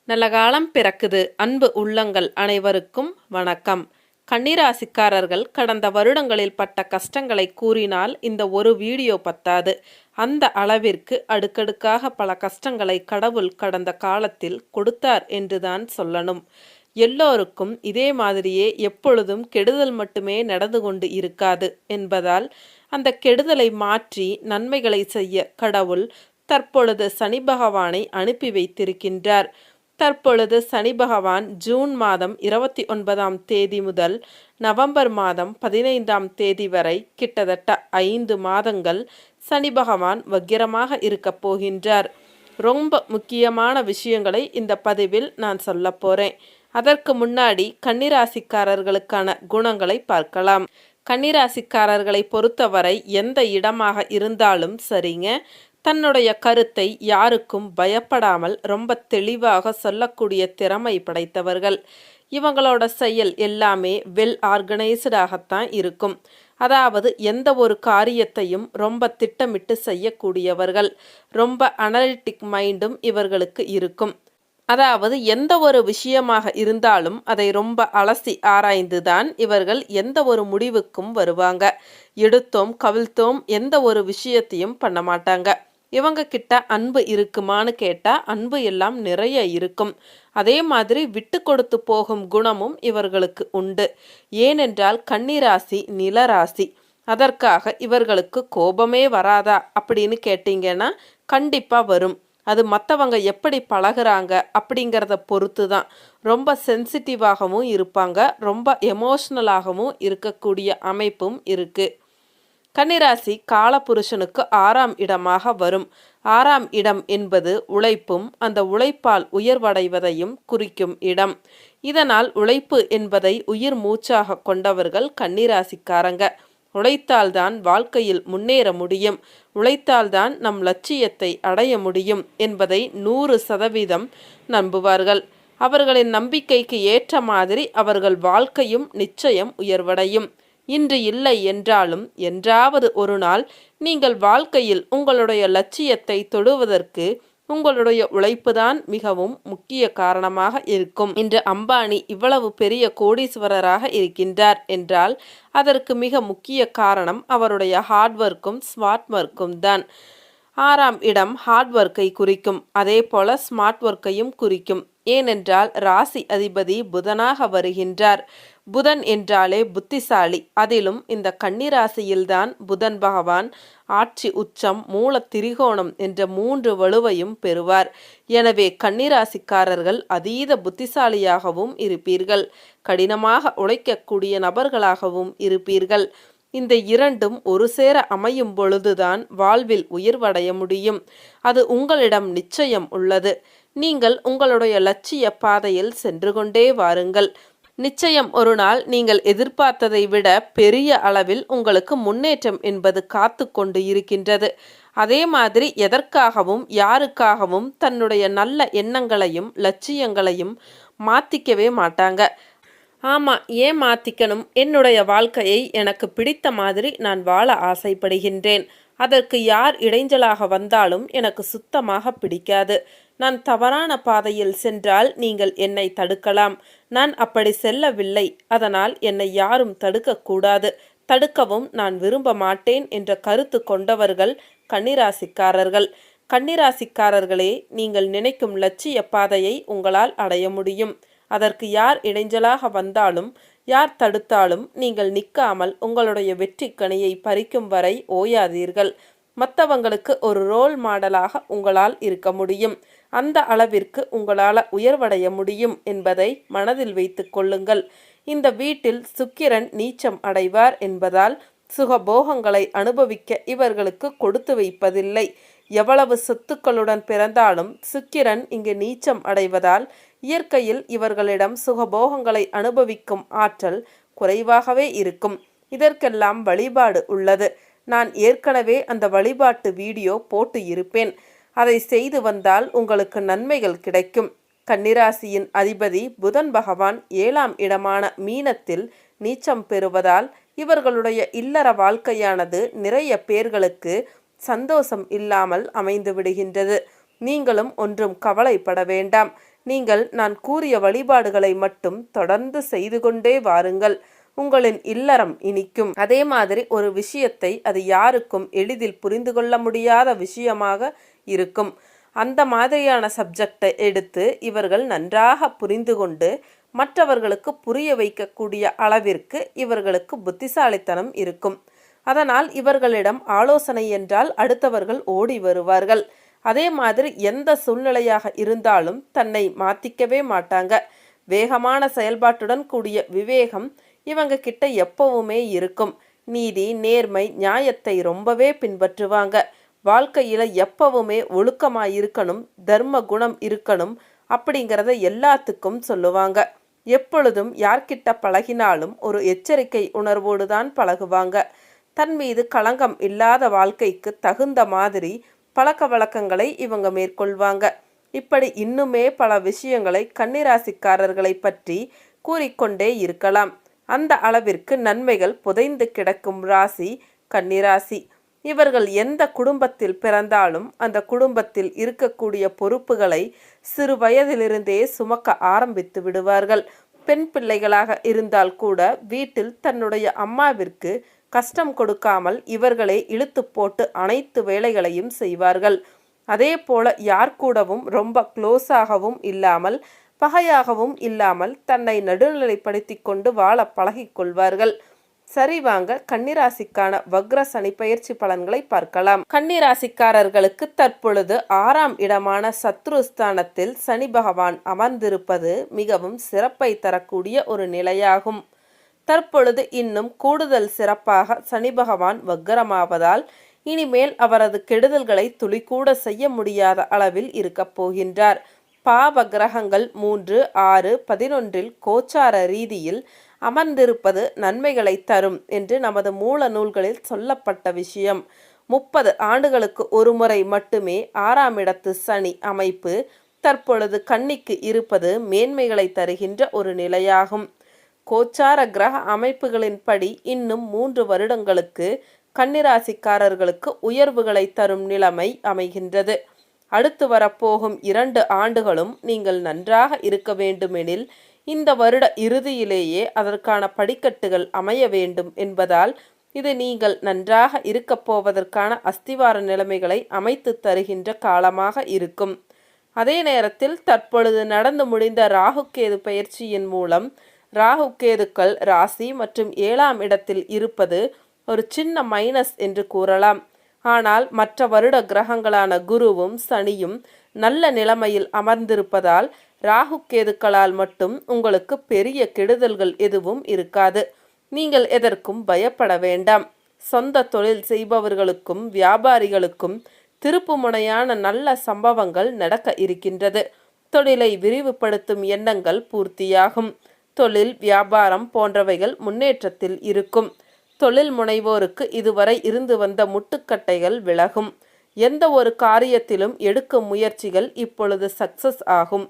நல்ல காலம் பிறக்குது. அன்பு உள்ளங்கள் அனைவருக்கும் வணக்கம். கன்னிராசிக்காரர்கள் கடந்த வருடங்களில் பட்ட கஷ்டங்களை கூறினால் இந்த ஒரு வீடியோ பத்தாது. அந்த அளவிற்கு அடுக்கடுக்காக பல கஷ்டங்களை கடவுள் கடந்த காலத்தில் கொடுத்தார் என்றுதான் சொல்லணும். எல்லோருக்கும் இதே மாதிரியே எப்பொழுதும் கெடுதல் மட்டுமே நடந்து கொண்டு இருக்காது என்பதால் அந்த கெடுதலை மாற்றி நன்மைகளை செய்ய கடவுள் தற்பொழுது சனி பகவானை அனுப்பி வைத்திருக்கின்றார். தற்பொழுது சனி பகவான் ஜூன் மாதம் 29ஆம் தேதி முதல் நவம்பர் மாதம் 15ஆம் தேதி வரை கிட்டத்தட்ட 5 மாதங்கள் சனி பகவான் வக்கிரமாக இருக்கப் போகின்றார். ரொம்ப முக்கியமான விஷயங்களை இந்த பதிவில் நான் சொல்ல போகிறேன். அதற்கு முன்னாடி கன்னிராசிக்காரர்களுக்கான குணங்களை பார்க்கலாம். கன்னிராசிக்காரர்களை பொறுத்தவரை எந்த இடமாக இருந்தாலும் சரிங்க, தன்னுடைய கருத்தை யாருக்கும் பயப்படாமல் ரொம்ப தெளிவாக சொல்லக்கூடிய திறமை படைத்தவர்கள். இவங்களோட செயல் எல்லாமே வெல் ஆர்கனைஸ்டாகத்தான் இருக்கும். அதாவது எந்த ஒரு காரியத்தையும் ரொம்ப திட்டமிட்டு செய்யக்கூடியவர்கள். ரொம்ப அனலிட்டிக் மைண்டும் இவர்களுக்கு இருக்கும். அதாவது எந்த ஒரு விஷயமாக இருந்தாலும் அதை ரொம்ப அலசி ஆராய்ந்துதான் இவர்கள் எந்த ஒரு முடிவுக்கும் வருவாங்க. எடுத்தோம் கவிழ்த்தோம் எந்த ஒரு விஷயத்தையும் பண்ண மாட்டாங்க. இவங்க கிட்ட அன்பு இருக்குமான்னு கேட்டால் அன்பு எல்லாம் நிறைய இருக்கும். அதே மாதிரி விட்டு கொடுத்து போகும் குணமும் இவர்களுக்கு உண்டு. ஏனென்றால் கன்னிராசி நிலராசி. அதற்காக இவர்களுக்கு கோபமே வராதா அப்படின்னு கேட்டிங்கன்னா கண்டிப்பாக வரும். அது மற்றவங்க எப்படி பழகுறாங்க அப்படிங்கிறத பொறுத்து தான். ரொம்ப சென்சிட்டிவாகவும் இருப்பாங்க, ரொம்ப எமோஷ்னலாகவும் இருக்கக்கூடிய அமைப்பும் இருக்குது. கன்னிராசி காலபுருஷனுக்கு 6ஆம் இடமாக வரும். 6ஆம் இடம் என்பது உழைப்பும் அந்த உழைப்பால் உயர்வடைவதையும் குறிக்கும் இடம். இதனால் உழைப்பு என்பதை உயிர் மூச்சாக கொண்டவர்கள் கன்னிராசிக்காரங்க. உழைத்தால்தான் வாழ்க்கையில் முன்னேற முடியும், உழைத்தால்தான் நம் லட்சியத்தை அடைய முடியும் என்பதை 100% நம்புவார்கள். அவர்களின் நம்பிக்கைக்கு ஏற்ற மாதிரி அவர்கள் வாழ்க்கையும் நிச்சயம் உயர்வடையும். இன்று இல்லை என்றாலும் என்றாவது ஒரு நாள் நீங்கள் வாழ்க்கையில் உங்களுடைய லட்சியத்தை தொடுவதற்கு உங்களுடைய உழைப்புதான் மிகவும் முக்கிய காரணமாக இருக்கும். இன்று அம்பானி இவ்வளவு பெரிய கோடீஸ்வரராக இருக்கின்றார் என்றால் அதற்கு மிக முக்கிய காரணம் அவருடைய ஹார்ட் ஒர்க்கும் ஸ்மார்ட் ஒர்க்கும் தான். 6ஆம் இடம் ஹார்ட் ஒர்க்கை குறிக்கும், அதே போல ஸ்மார்ட் ஒர்க்கையும் குறிக்கும். ஏனென்றால் ராசி அதிபதி புதனாக வருகின்றார். புதன் என்றாலே புத்திசாலி. அதிலும் இந்த கன்னிராசியில்தான் புதன் பகவான் ஆட்சி உச்சம் மூல திரிகோணம் என்ற 3 வலுவையும் பெறுவார். எனவே கன்னிராசிக்காரர்கள் அதீத புத்திசாலியாகவும் இருப்பீர்கள், கடினமாக உழைக்கக்கூடிய நபர்களாகவும் இருப்பீர்கள். இந்த இரண்டும் ஒரு சேர அமையும் பொழுதுதான் வாழ்வில் உயர்வடைய முடியும். அது உங்களிடம் நிச்சயம் உள்ளது. நீங்கள் உங்களுடைய லட்சிய பாதையில் சென்று கொண்டே வாருங்கள். நிச்சயம் ஒரு நாள் நீங்கள் எதிர்பார்த்ததை விட பெரிய அளவில் உங்களுக்கு முன்னேற்றம் என்பது காத்து கொண்டு இருக்கின்றது. அதே மாதிரி எதற்காகவும் யாருக்காகவும் தன்னுடைய நல்ல எண்ணங்களையும் லட்சியங்களையும் மாற்றிக்கவே மாட்டாங்க. ஆமாம், ஏன் மாற்றிக்கணும்? என்னுடைய வாழ்க்கையை எனக்கு பிடித்த மாதிரி நான் வாழ ஆசைப்படுகின்றேன். அதற்கு யார் இடைஞ்சலாக வந்தாலும் எனக்கு சுத்தமாக பிடிக்காது. நான் தவறான பாதையில் சென்றால் நீங்கள் என்னை தடுக்கலாம். நான் அப்படி செல்லவில்லை, அதனால் என்னை யாரும் தடுக்கக்கூடாது, தடுக்கவும் நான் விரும்ப மாட்டேன் என்ற கருத்து கொண்டவர்கள் கன்னிராசிக்காரர்கள். கன்னிராசிக்காரர்களே, நீங்கள் நினைக்கும் லட்சிய பாதையை உங்களால் அடைய முடியும். அதற்கு யார் இடைஞ்சலாக வந்தாலும் யார் தடுத்தாலும் நீங்கள் நிற்காமல் உங்களுடைய வெற்றி கனியை பறிக்கும் வரை ஓயாதீர்கள். மற்றவங்களுக்கு ஒரு ரோல் மாடலாக உங்களால் இருக்க முடியும். அந்த அளவிற்கு உங்களால் உயர்வடைய முடியும் என்பதை மனதில் வைத்து கொள்ளுங்கள். இந்த வீட்டில் சுக்கிரன் நீச்சம் அடைவார் என்பதால் சுகபோகங்களை அனுபவிக்க இவர்களுக்கு கொடுத்து வைப்பதில்லை. எவ்வளவு சொத்துக்களுடன் பிறந்தாலும் சுக்கிரன் இங்கு நீச்சம் அடைவதால் இயற்கையில் இவர்களிடம் சுகபோகங்களை அனுபவிக்கும் ஆற்றல் குறைவாகவே இருக்கும். இதற்கெல்லாம் வழிபாடு உள்ளது. நான் ஏற்கனவே அந்த வழிபாட்டு வீடியோ போட்டு இருப்பேன். அதை செய்து வந்தால் உங்களுக்கு நன்மைகள் கிடைக்கும். கன்னிராசியின் அதிபதி புதன் பகவான் 7ஆம் இடமான மீனத்தில் நீச்சம் பெறுவதால் இவர்களுடைய இல்லற வாழ்க்கையானது நிறைய பேர்களுக்கு சந்தோஷம் இல்லாமல் அமைந்து விடுகின்றது. நீங்களும் ஒன்றும் கவலைப்பட வேண்டாம். நீங்கள் நான் கூறிய வழிபாடுகளை மட்டும் தொடர்ந்து செய்து கொண்டே வாருங்கள். உங்களின் இல்லறம் இனிக்கும். அதே மாதிரி ஒரு விஷயத்தை அது யாருக்கும் எளிதில் புரிந்து கொள்ள முடியாத விஷயமாக இருக்கும். அந்த மாதிரியான சப்ஜெக்டை எடுத்து இவர்கள் நன்றாக புரிந்து கொண்டு மற்றவர்களுக்கு புரிய வைக்கக்கூடிய அளவிற்கு இவர்களுக்கு புத்திசாலித்தனம் இருக்கும். அதனால் இவர்களிடம் ஆலோசனை என்றால் அடுத்தவர்கள் ஓடி வருவார்கள். அதே மாதிரி எந்த சூழ்நிலையாக இருந்தாலும் தன்னை மாற்றிக்கவே மாட்டாங்க. வேகமான செயல்பாட்டுடன் கூடிய விவேகம் இவங்க கிட்ட எப்பவுமே இருக்கும். நீதி, நேர்மை, நியாயத்தை ரொம்பவே பின்பற்றுவாங்க. வாழ்க்கையில் எப்பவுமே ஒழுக்கமாக இருக்கணும், தர்ம குணம் இருக்கணும் அப்படிங்கிறத எல்லாத்துக்கும் சொல்லுவாங்க. எப்பொழுதும் யார்கிட்ட பழகினாலும் ஒரு எச்சரிக்கை உணர்வோடு தான் பழகுவாங்க. தன் மீது களங்கம் இல்லாத வாழ்க்கைக்கு தகுந்த மாதிரி பழக்க வழக்கங்களை இவங்க மேற்கொள்வாங்க. இப்படி இன்னுமே பல விஷயங்களை கன்னிராசிக்காரர்களை பற்றி கூறிக்கொண்டே இருக்கலாம். அந்த அளவிற்கு நன்மைகள் புதைந்து கிடக்கும் ராசி கன்னிராசி. இவர்கள் எந்த குடும்பத்தில் பிறந்தாலும் அந்த குடும்பத்தில் இருக்கக்கூடிய பொறுப்புகளை சிறு வயதிலிருந்தே சுமக்க ஆரம்பித்து விடுவார்கள். பெண் பிள்ளைகளாக இருந்தால் கூட வீட்டில் தன்னுடைய அம்மாவிற்கு கஷ்டம் கொடுக்காமல் இவர்களே இழுத்து போட்டு அனைத்து வேலைகளையும் செய்வார்கள். அதே போல யார் கூடவும் ரொம்ப க்ளோஸாகவும் இல்லாமல் பகையாகவும் இல்லாமல் தன்னை நடுநிலைப்படுத்தி கொண்டு வாழ பழகிக்கொள்வார்கள். சரி, வாங்க கன்னிராசிக்கான வக்ர சனி பயிற்சி பலன்களை பார்க்கலாம். கன்னிராசிக்காரர்களுக்கு தற்பொழுது 6ஆம் இடமான சத்ருஸ்தானத்தில் சனி பகவான் அமர்ந்திருப்பது மிகவும் சிறப்பை தரக்கூடிய ஒரு நிலையாகும். தற்பொழுது இன்னும் கூடுதல் சிறப்பாக சனி பகவான் வக்ரமாவதால் இனிமேல் அவரது கெடுதல்களை துளிக்கூட செய்ய முடியாத அளவில் இருக்கப் போகின்றார். பாவ கிரகங்கள் 3, 6, 11 கோச்சார ரீதியில் அமர்ந்திருப்பது நன்மைகளை தரும் என்று நமது மூல நூல்களில் சொல்லப்பட்ட விஷயம். 30 ஆண்டுகளுக்கு ஒரு முறை மட்டுமே 6ஆம் இடத்து சனி அமைப்பு தற்பொழுது கன்னிக்கு இருப்பது மேன்மைகளை தருகின்ற ஒரு நிலையாகும். கோச்சார கிரக அமைப்புகளின்படி இன்னும் 3 வருடங்களுக்கு கன்னிராசிக்காரர்களுக்கு உயர்வுகளை தரும் நிலைமை அமைகின்றது. அடுத்து வரப்போகும் 2 ஆண்டுகளும் நீங்கள் நன்றாக இருக்க வேண்டுமெனில் இந்த வருட இறுதியிலேயே அதற்கான படிக்கட்டுகள் அமைய வேண்டும் என்பதால் இது நீங்கள் நன்றாக இருக்கப் போவதற்கான அஸ்திவார நிலைமைகளை அமைத்து தருகின்ற காலமாக இருக்கும். அதே நேரத்தில் தற்பொழுது நடந்து முடிந்த ராகுகேது பயிற்சியின் மூலம் ராகுகேதுக்கள் ராசி மற்றும் 7ஆம் இடத்தில் இருப்பது ஒரு சின்ன மைனஸ் என்று கூறலாம். ஆனால் மற்ற வருட கிரகங்களான குருவும் சனியும் நல்ல நிலைமையில் அமர்ந்திருப்பதால் ராகுகேதுக்களால் மட்டும் உங்களுக்கு பெரிய கெடுதல்கள் எதுவும் இருக்காது. நீங்கள் எதற்கும் பயப்பட வேண்டாம். சொந்த தொழில் செய்பவர்களுக்கும் வியாபாரிகளுக்கும் திருப்புமுனையான நல்ல சம்பவங்கள் நடக்க இருக்கின்றது. தொழிலை விரிவுபடுத்தும் எண்ணங்கள் பூர்த்தியாகும். தொழில், வியாபாரம் போன்றவைகள் முன்னேற்றத்தில் இருக்கும். தொழில் முனைவோருக்கு இதுவரை இருந்து வந்த முட்டுக்கட்டைகள் விலகும். எந்த ஒரு காரியத்திலும் எடுக்கும் முயற்சிகள் இப்பொழுது சக்சஸ் ஆகும்.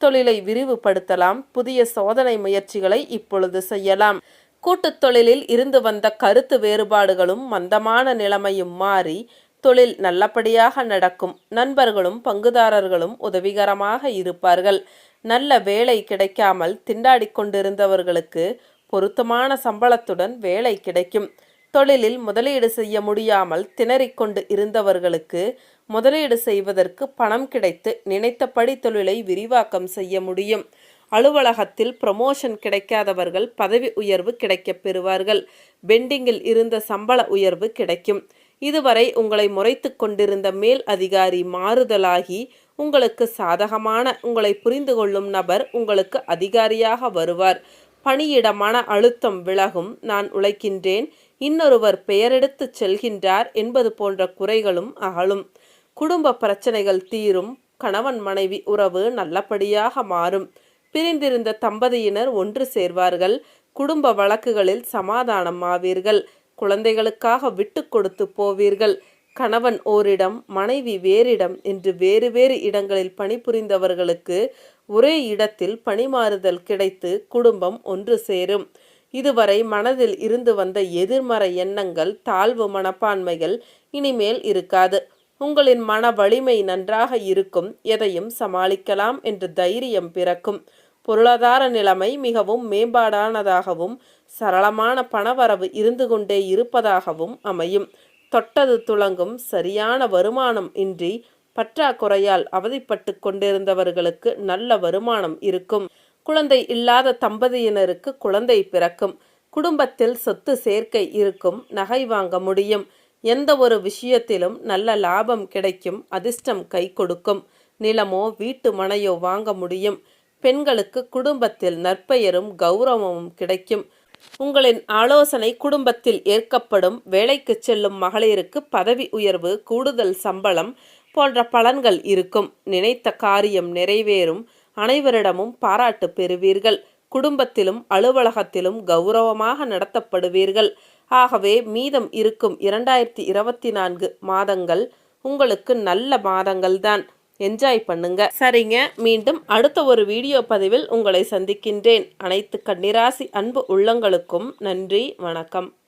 தொழிலை விரிவுபடுத்தலாம். புதிய சோதனை முயற்சிகளை இப்பொழுது செய்யலாம். கூட்டுத் தொழிலில் இருந்து வந்த கருத்து வேறுபாடுகளும் மந்தமான நிலைமையும் மாறி தொழில் நல்லபடியாக நடக்கும். நண்பர்களும் பங்குதாரர்களும் உதவிகரமாக இருப்பார்கள். நல்ல வேலை கிடைக்காமல் திண்டாடி கொண்டிருந்தவர்களுக்கு பொருத்தமான சம்பளத்துடன் வேலை கிடைக்கும். தொழிலில் முதலீடு செய்ய முடியாமல் திணறிக்கொண்டு இருந்தவர்களுக்கு முதலீடு செய்வதற்கு பணம் கிடைத்து நினைத்தபடி தொழிலை விரிவாக்கம் செய்ய முடியும். அலுவலகத்தில் ப்ரமோஷன் கிடைக்காதவர்கள் பதவி உயர்வு கிடைக்கப் பெறுவார்கள். பெண்டிங்கில் இருந்த சம்பள உயர்வு கிடைக்கும். இதுவரை உங்களை முறைத்து கொண்டிருந்த மேல் அதிகாரி மாறுதலாகி உங்களுக்கு சாதகமான உங்களை புரிந்து கொள்ளும் நபர் உங்களுக்கு அதிகாரியாக வருவார். பணியிட மன அழுத்தம் விலகும். நான் உழைக்கின்றேன், இன்னொருவர் பெயரெடுத்து செல்கின்றார் என்பது போன்ற குறைகளும் அகலும். குடும்ப பிரச்சனைகள் தீரும். கணவன் மனைவி உறவு நல்லபடியாக மாறும். பிரிந்திருந்த தம்பதியினர் ஒன்று சேர்வார்கள். குடும்ப வழக்குகளில் சமாதானம் ஆவீர்கள். குழந்தைகளுக்காக விட்டு கொடுத்து போவீர்கள். கணவன் ஓரிடம், மனைவி வேறிடம் என்று வேறு வேறு இடங்களில் பணிபுரிந்தவர்களுக்கு ஒரே இடத்தில் பணிமாறுதல் கிடைத்து குடும்பம் ஒன்று சேரும். இதுவரை மனதில் இருந்து வந்த எதிர்மறை எண்ணங்கள், தாழ்வு மனப்பான்மைகள் இனிமேல் இருக்காது. உங்களின் மன வலிமை நன்றாக இருக்கும். எதையும் சமாளிக்கலாம் என்ற தைரியம் பிறக்கும். பொருளாதார நிலைமை மிகவும் மேம்பாடானதாகவும் சரளமான பணவரவு இருந்து கொண்டே இருப்பதாகவும் அமையும். தொட்டது துளங்கும். சரியான வருமானம் இன்றி பற்றாக்குறையால் அவதிப்பட்டு கொண்டிருந்தவர்களுக்கு நல்ல வருமானம் இருக்கும். குழந்தை இல்லாத தம்பதியினருக்கு குழந்தை பிறக்கும். குடும்பத்தில் சொத்து சேர்க்கை இருக்கும். நகை வாங்க முடியும். எந்த ஒரு விஷயத்திலும் நல்ல லாபம் கிடைக்கும். அதிர்ஷ்டம் கை கொடுக்கும். நிலமோ வீட்டு மனையோ வாங்க முடியும். பெண்களுக்கு குடும்பத்தில் நற்பெயரும் கௌரவமும் கிடைக்கும். உங்களின் ஆலோசனை குடும்பத்தில் ஏற்கப்படும். வேலைக்கு செல்லும் மகளிருக்கு பதவி உயர்வு, கூடுதல் சம்பளம் போன்ற பலன்கள் இருக்கும். நினைத்த காரியம் நிறைவேறும். அனைவரிடமும் பாராட்டு பெறுவீர்கள். குடும்பத்திலும் அலுவலகத்திலும் கௌரவமாக நடத்தப்படுவீர்கள். ஆகவே மீதம் இருக்கும் 2024 மாதங்கள் உங்களுக்கு நல்ல மாதங்கள்தான். என்ஜாய் பண்ணுங்க. சரிங்க, மீண்டும் அடுத்த ஒரு வீடியோ பதிவில் உங்களை சந்திக்கின்றேன். அனைத்து கன்னிராசி அன்பு உள்ளங்களுக்கும் நன்றி, வணக்கம்.